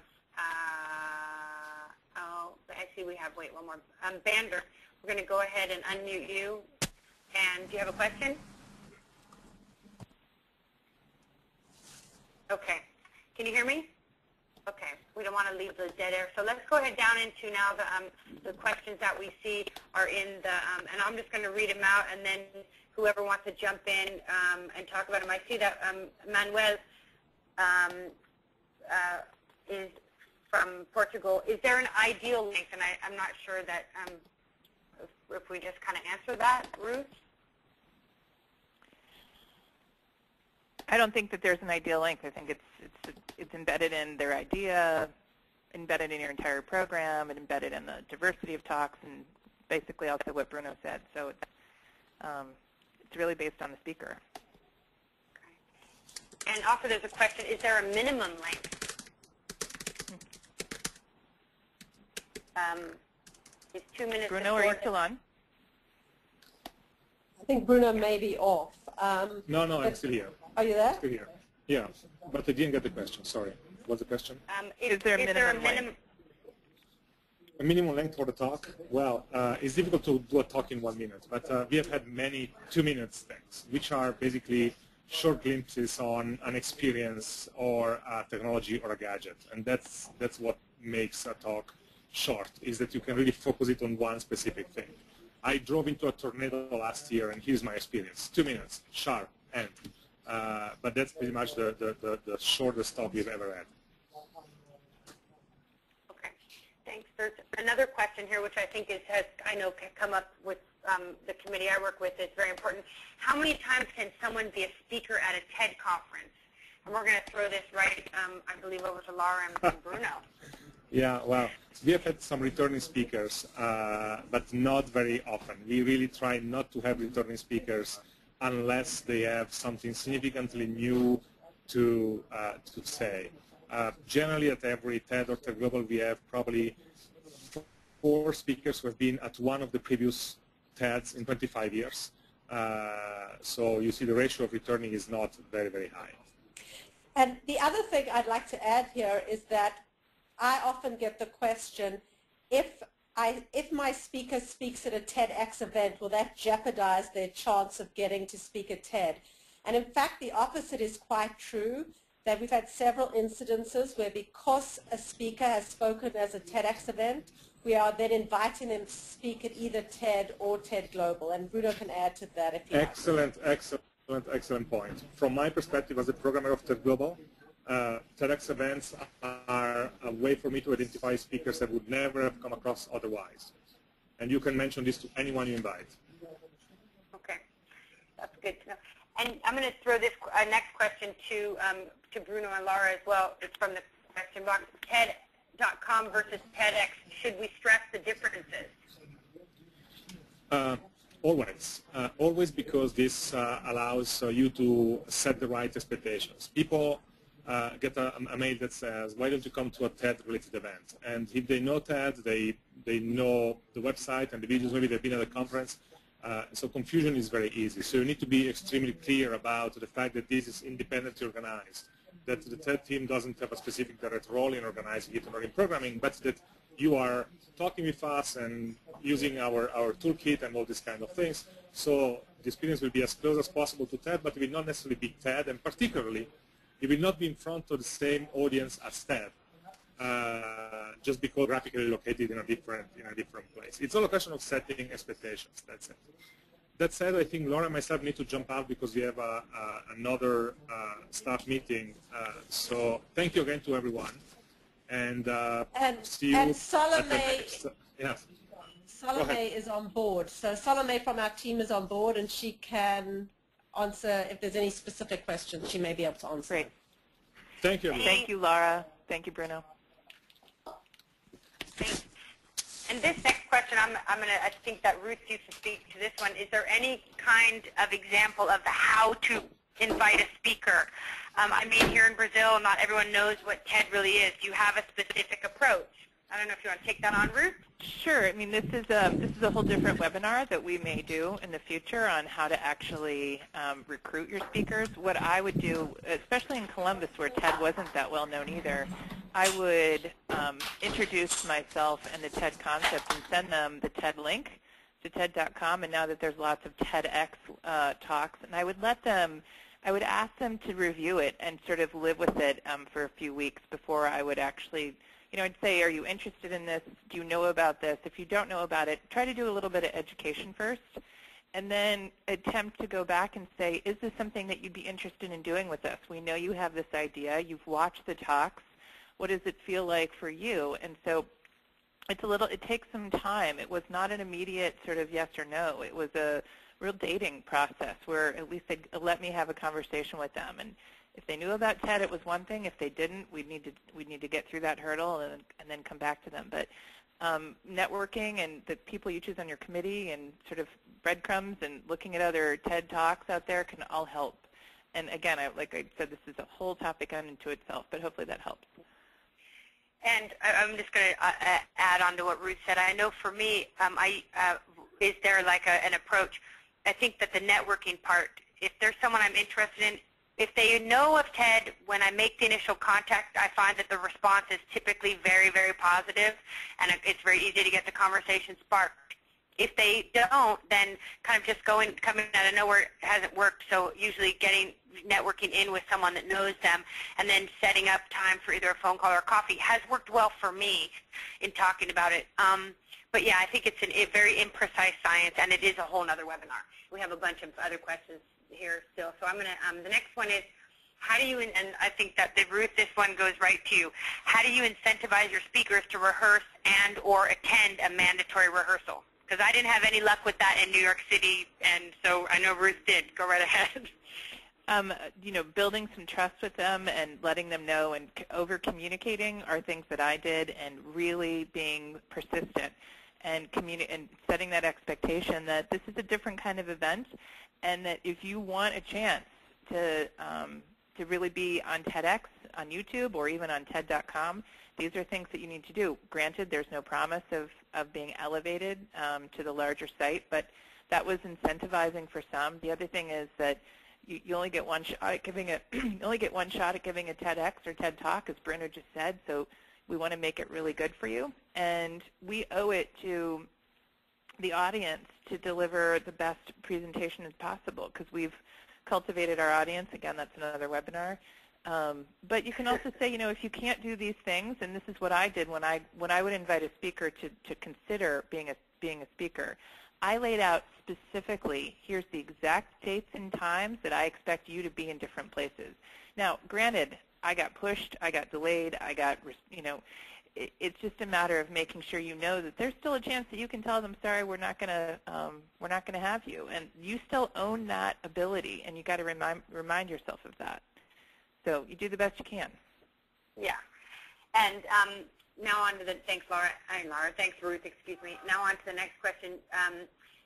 I see we have, wait, one more. Bander, we're going to go ahead and unmute you. And do you have a question? Okay. Can you hear me? Okay, we don't want to leave the dead air. So let's go ahead down into now the questions that we see are in the, and I'm just going to read them out, and then whoever wants to jump in and talk about them. I see that Manuel is from Portugal. Is there an ideal length? And I'm not sure that if we just kind of answer that, Ruth? I don't think that there's an ideal length. I think it's embedded in their idea, embedded in your entire program, and embedded in the diversity of talks, and basically also what Bruno said. So it's really based on the speaker. Okay. And also there's a question, is there a minimum length? Is 2 minutes Bruno, are you still on? I think Bruno may be off. No, I'm still here. Are you there? Still here. Yeah, but I didn't get the question. Sorry. What's the question? Is there a minimum length? A minimum length for the talk? Well, it's difficult to do a talk in 1 minute, but we have had many 2-minute things, which are basically short glimpses on an experience or a technology or a gadget. And that's what makes a talk short, is that you can really focus it on one specific thing. I drove into a tornado last year, and here's my experience. 2 minutes, sharp, end. But that's pretty much the shortest talk we've ever had. Okay, thanks. There's another question here, which I think has come up with the committee I work with. It's very important. How many times can someone be a speaker at a TED conference? And we're going to throw this right, I believe, over to Laura and Bruno. Yeah, well, we have had some returning speakers, but not very often. We really try not to have returning speakers unless they have something significantly new to say. Generally, at every TED or TED Global, we have probably 4 speakers who have been at one of the previous TEDs in 25 years. So you see the ratio of returning is not very, very high. And the other thing I'd like to add here is that I often get the question, if my speaker speaks at a TEDx event, will that jeopardize their chance of getting to speak at TED? And in fact, the opposite is quite true, that we've had several incidences where because a speaker has spoken as a TEDx event, we are then inviting them to speak at either TED or TED Global. And Bruno can add to that if you like. Excellent point. From my perspective as a programmer of TED Global, TEDx events are a way for me to identify speakers that would never have come across otherwise. And you can mention this to anyone you invite. Okay, that's good to know. And I'm going to throw this next question to Bruno and Laura as well. It's from the question box. TED.com versus TEDx. Should we stress the differences? Always, because this allows you to set the right expectations. People get a mail that says, why don't you come to a TED-related event? And if they know TED, they know the website and the videos, maybe they've been at a conference. So confusion is very easy. So you need to be extremely clear about the fact that this is independently organized, that the TED team doesn't have a specific direct role in organizing it or in programming, but that you are talking with us and using our toolkit and all these kind of things. So the experience will be as close as possible to TED, but it will not necessarily be TED, and particularly, it will not be in front of the same audience as TED, just because graphically located in a different place. It's all a question of setting expectations. That's it. That said, I think Laura and myself need to jump out because we have another staff meeting. So thank you again to everyone, and see you. And Salome, yes. Salome is on board. So Salome from our team is on board, and she can answer if there's any specific questions. She may be able to answer. Great. Thank you. Thank you, Laura. Thank you, Bruno. Thanks. And this next question, I think that Ruth used to speak to this one. Is there any kind of example of the how to invite a speaker? I mean, here in Brazil, not everyone knows what TED really is. Do you have a specific approach? I don't know if you want to take that on, Ruth. Sure. I mean, this is a whole different webinar that we may do in the future on how to actually recruit your speakers. What I would do, especially in Columbus where TED wasn't that well known either, I would introduce myself and the TED concept and send them the TED link to TED.com. And now that there's lots of TEDx talks, and I would ask them to review it and sort of live with it for a few weeks before I would actually, I'd say, are you interested in this? Do you know about this? If you don't know about it, try to do a little bit of education first, and then attempt to go back and say, is this something that you'd be interested in doing with us? We know you have this idea. You've watched the talks. What does it feel like for you? And so it takes some time. It was not an immediate sort of yes or no. It was a real dating process where at least they let me have a conversation with them. And if they knew about TED, it was one thing. If they didn't, we'd need to get through that hurdle and then come back to them. But networking and the people you choose on your committee and sort of breadcrumbs and looking at other TED Talks out there can all help. And again, like I said, this is a whole topic unto itself, but hopefully that helps. And I'm just going to add on to what Ruth said. I know for me, is there like an approach? I think that the networking part, if there's someone I'm interested in, if they know of TED, when I make the initial contact, I find that the response is typically very, very positive, and it's very easy to get the conversation sparked. If they don't, then kind of just coming out of nowhere hasn't worked, so usually networking in with someone that knows them and then setting up time for either a phone call or coffee has worked well for me in talking about it. But yeah, I think it's a very imprecise science, and it is a whole other webinar. We have a bunch of other questions here still. So I'm going to, the next one is, how do you, and I think that Ruth, this one goes right to you, how do you incentivize your speakers to rehearse and or attend a mandatory rehearsal? Because I didn't have any luck with that in New York City, and so I know Ruth did. Go right ahead. Building some trust with them and letting them know and over-communicating are things that I did, and really being persistent and setting that expectation that this is a different kind of event, and that if you want a chance to really be on TEDx, on YouTube, or even on TED.com, these are things that you need to do. Granted, there's no promise of being elevated to the larger site, but that was incentivizing for some. The other thing is that you only get one shot at giving a TEDx or TED Talk, as Bruno just said. So we want to make it really good for you, and we owe it to the audience to deliver the best presentation as possible, because we've cultivated our audience. Again, that's another webinar. But you can also say, if you can't do these things, and this is what I did when I would invite a speaker to consider being a speaker, I laid out specifically, here's the exact dates and times that I expect you to be in different places. Now, granted, I got pushed, I got delayed, it's just a matter of making sure that there's still a chance that you can tell them, sorry, we're not going to have you, and you still own that ability, and you got to remind yourself of that. So you do the best you can. Yeah, and now on to the thanks, Ruth. Excuse me. Now on to the next question.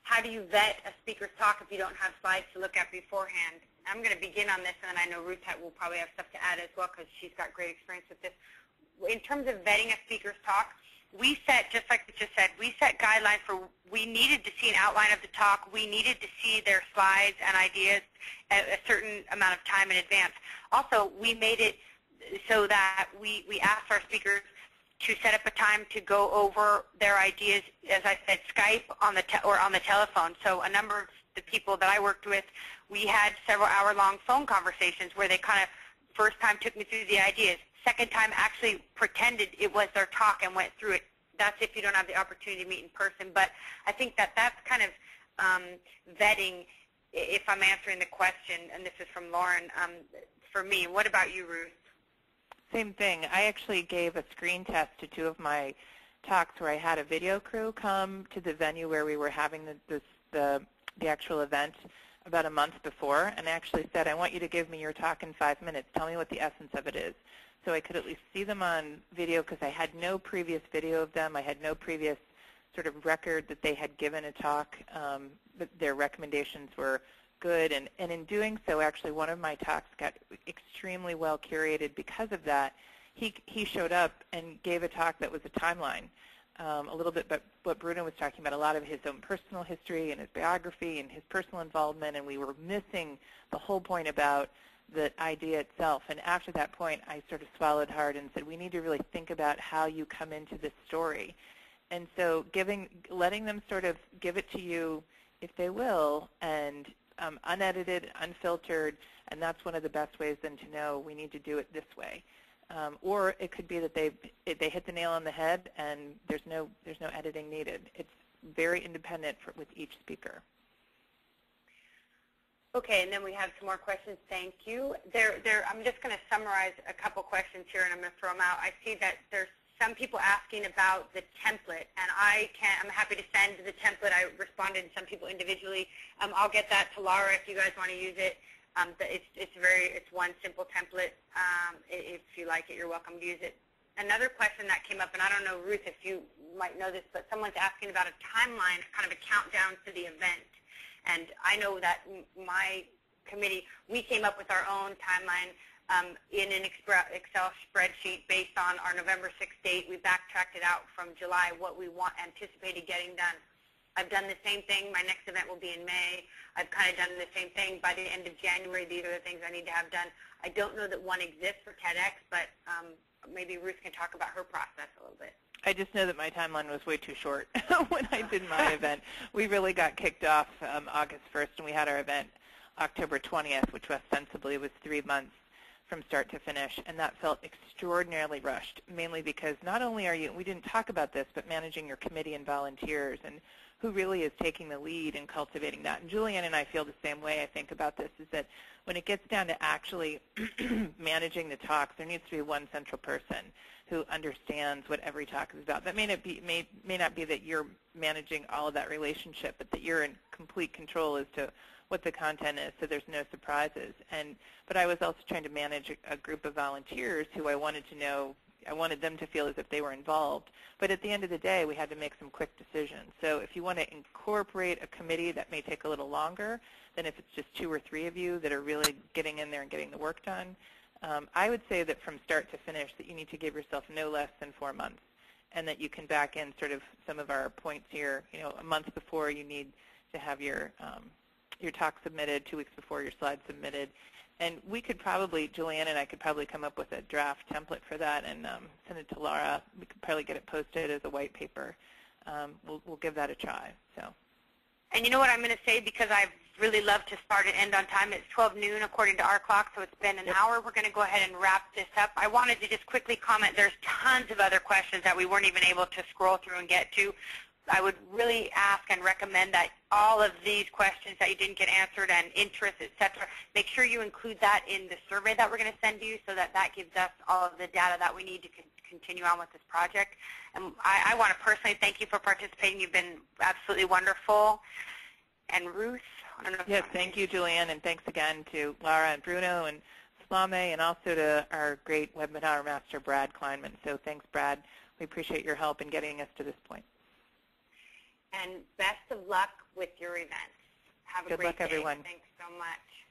How do you vet a speaker's talk if you don't have slides to look at beforehand? I'm going to begin on this, and then I know Ruth will probably have stuff to add as well, because she's got great experience with this. In terms of vetting a speaker's talk, we set, just like we just said, we set guidelines for, we needed to see an outline of the talk. We needed to see their slides and ideas at a certain amount of time in advance. Also, we made it so that we asked our speakers to set up a time to go over their ideas, as I said, Skype or on the telephone. So a number of the people that I worked with, we had several hour-long phone conversations where they kind of first time took me through the ideas, second time actually pretended it was their talk and went through it. That's if you don't have the opportunity to meet in person. But I think that's kind of vetting, if I'm answering the question, and this is from Lauren, for me. What about you, Ruth? Same thing. I actually gave a screen test to 2 of my talks where I had a video crew come to the venue where we were having the actual event about a month before, and I actually said, I want you to give me your talk in 5 minutes. Tell me what the essence of it is. So I could at least see them on video, because I had no previous video of them. I had no previous sort of record that they had given a talk, but their recommendations were good. And in doing so, actually, one of my talks got extremely well curated because of that. He showed up and gave a talk that was a timeline, a little bit, but what Bruno was talking about, a lot of his own personal history and his biography and his personal involvement, and we were missing the whole point about the idea itself. And after that point, I sort of swallowed hard and said, we need to really think about how you come into this story. And so letting them sort of give it to you, if they will, and unedited, unfiltered, and that's one of the best ways then to know we need to do it this way. Or it could be that they hit the nail on the head and there's no editing needed. It's very independent with each speaker. Okay, and then we have some more questions. Thank you. I'm just going to summarize a couple questions here, and I'm going to throw them out. I see that there's some people asking about the template, and I'm happy to send the template. I responded to some people individually. I'll get that to Laura if you guys want to use it. It's one simple template. If you like it, you're welcome to use it. Another question that came up, and I don't know, Ruth, if you might know this, but someone's asking about a timeline, kind of a countdown to the event. And I know that my committee, we came up with our own timeline in an Excel spreadsheet based on our November 6th date. We backtracked it out from July, what we anticipated getting done. I've done the same thing. My next event will be in May. I've kind of done the same thing. By the end of January, these are the things I need to have done. I don't know that one exists for TEDx, but maybe Ruth can talk about her process a little bit. I just know that my timeline was way too short when I did my event. We really got kicked off August 1st, and we had our event October 20th, which ostensibly was 3 months from start to finish, and that felt extraordinarily rushed, mainly because not only are you, we didn't talk about this, but managing your committee and volunteers, and who really is taking the lead in cultivating that. And Julianne and I feel the same way, I think, about this, is that when it gets down to actually managing the talks, there needs to be one central person who understands what every talk is about. That may not be that you're managing all of that relationship, but that you're in complete control as to what the content is so there's no surprises. But I was also trying to manage a group of volunteers who I wanted them to feel as if they were involved. But at the end of the day, we had to make some quick decisions. So if you want to incorporate a committee, that may take a little longer than if it's just 2 or 3 of you that are really getting in there and getting the work done. I would say that from start to finish that you need to give yourself no less than 4 months, and that you can back in sort of some of our points here. A month before you need to have your talk submitted, 2 weeks before your slides submitted. And we could probably, Julianne and I could probably come up with a draft template for that and send it to Laura. We could probably get it posted as a white paper. We'll give that a try. So. And you know what I'm going to say, because I really love to start and end on time. It's 12 noon according to our clock, so it's been an hour. We're going to go ahead and wrap this up. I wanted to just quickly comment. There's tons of other questions that we weren't even able to scroll through and get to. I would really ask and recommend that all of these questions that you didn't get answered and interests, et cetera, make sure you include that in the survey that we're going to send you so that gives us all of the data that we need to continue on with this project. And I want to personally thank you for participating. You've been absolutely wonderful. And Ruth, I don't know if yes, thank you, Julianne, and thanks again to Laura and Bruno and Slame, and also to our great webinar master, Brad Kleinman. So thanks, Brad. We appreciate your help in getting us to this point. And best of luck with your events. Have a great day. Good luck, everyone. Thanks so much.